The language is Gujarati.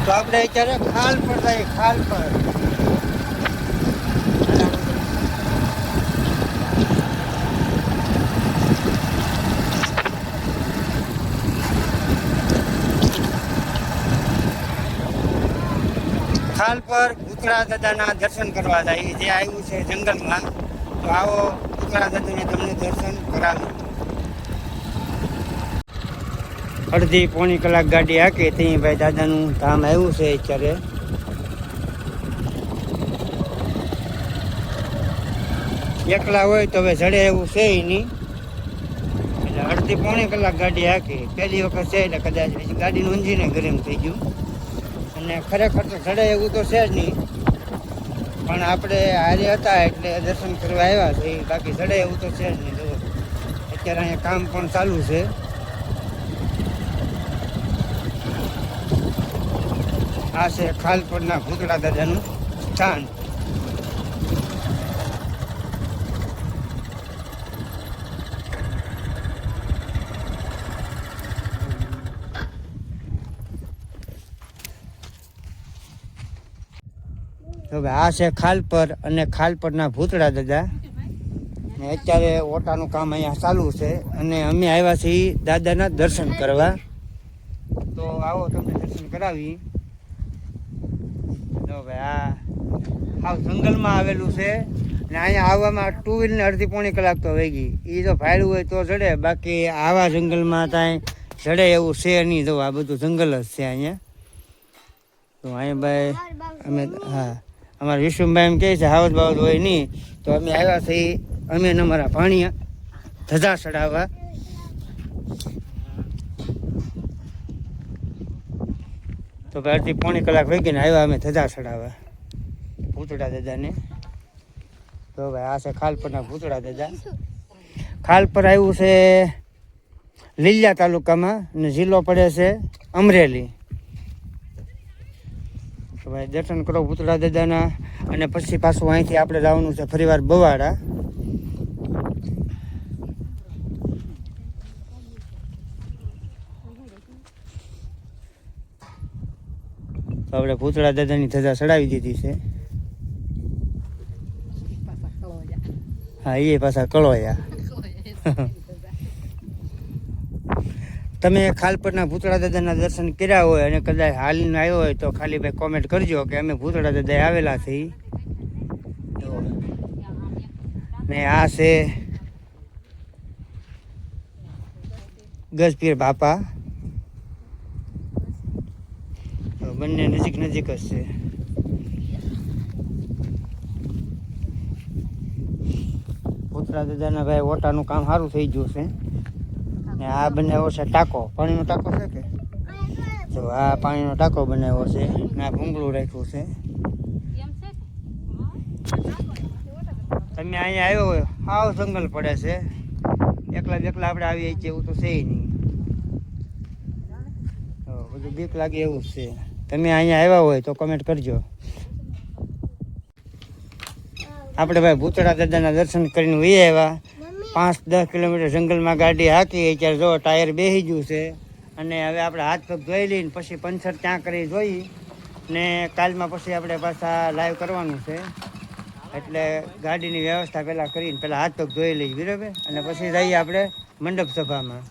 તો આપણે અત્યારે ખાલ પર જઈએ, ખાલ પર. ખાલ પર ભૂતળા દાદાના દર્શન કરવા જાય, જે આવ્યું છે જંગલમાં. તો આવો ભૂતળા દાદાને તમને દર્શન કરાવી. અડધી પોણી કલાક ગાડી હાકે ત્યાં ભાઈ દાદાનું ધામ આવ્યું છે અત્યારે. એકલા હોય તો હવે જડે એવું છે નહીં, એટલે અડધી પોણી કલાક ગાડી હાકી. પહેલી વખત છે એટલે કદાચ ગાડીનું એન્જિન ગરમ થઈ ગયું, અને ખરેખર તો જડે એવું તો છે જ નહીં, પણ આપણે હારે હતા એટલે દર્શન કરવા આવ્યા છે. બાકી જડે એવું તો છે જ નહીં. જો અત્યારે અહીંયા કામ પણ ચાલુ છે. આ છે ખાલપરના ભૂતળા દાદાનું સ્થાન. તો આ છે ખાલપર અને ખાલપરના ભૂતળા દાદા. ને અત્યારે ઓટાનું કામ અહીંયા ચાલુ છે અને અમે આવ્યા છીએ દાદાના દર્શન કરવા. તો આવો તમને દર્શન કરાવી. તો ભાઈ આ હાવ જંગલમાં આવેલું છે ને અહીંયા આવવામાં 2 વ્હીલને અડધી પોણી કલાક તો વહી ગઈ. એ તો ભાડું હોય તો ચડે, બાકી આવા જંગલમાં ત્યાં ચડે એવું છે નહીં. જો આ બધું જંગલ જ છે અહીંયા. તો અહીંયા ભાઈ અમે હા અમારા વિષ્ણુભાઈ એમ કહે છે હાવજ બાવજ હોય નહીં, તો અમે આવ્યા છીએ અમે અમારા પાણી ધજા ચડાવવા. તો ભાઈ અડધી પોણી કલાક વહી ગઈને આવ્યા અમે ધજા ચડાવવા ભૂતળા દાદાને. તો ભાઈ આ છે ખાલપરના ભૂતળા દાદા. ખાલપર આવ્યું છે લીલિયા તાલુકામાં અને જિલ્લો પડે છે અમરેલી. તો ભાઈ દર્શન કરો ભૂતળા દાદાના, અને પછી પાછું અહીંથી આપણે જવાનું છે ફરીવાર બવાડા. તો આપણે ભૂતળા દાદાની ધજા ચડાવી દીધી છે. હા એ પાછા કળોયા. તમે ખાલપરના ભૂતળા દાદાના દર્શન કર્યા હોય અને કદાચ હાલીને આવ્યો હોય તો ખાલી ભાઈ કોમેન્ટ કરજો કે અમે ભૂતળા દાદા આવેલા છીએ. ને આ છે ગજપીર બાપા. તો બંને નજીક નજીક જ છે. ભૂતળા દાદાના ભાઈ ઓટાનું કામ સારું થઈ ગયું છે. ને આ બનાવ્યો છે ટાંકો, પાણીનો ટાંકો છે કે તો આ પાણીનો ટાંકો બનાવ્યો છે ને આ ભૂંગળું રાખ્યું છે. તમે અહીંયા આવ્યો હોય હાવ જંગલ પડે છે, એકલા બેકલા આપણે આવીએ છીએ એવું તો છે નહીં. બધું બીક લાગે એવું જ છે. તમે અહીંયા આવ્યા હોય તો કમેન્ટ કરજો. આપણે ભાઈ ભૂતળા દાદાના દર્શન કરીને વહી આવ્યા. 5-10 કિલોમીટર જંગલમાં ગાડી હાકી. અત્યારે જો ટાયર બેસી ગયું છે અને હવે આપણે હાથ પગ ધોઈ લઈને પછી પંચર ત્યાં કરી જોઈ ને કાલમાં પછી આપણે પાછા લાઈવ કરવાનું છે. એટલે ગાડીની વ્યવસ્થા પહેલાં કરીને પહેલાં હાથ પગ ધોઈ લઈએ બરાબર, અને પછી જઈએ આપણે મંડપ સભામાં.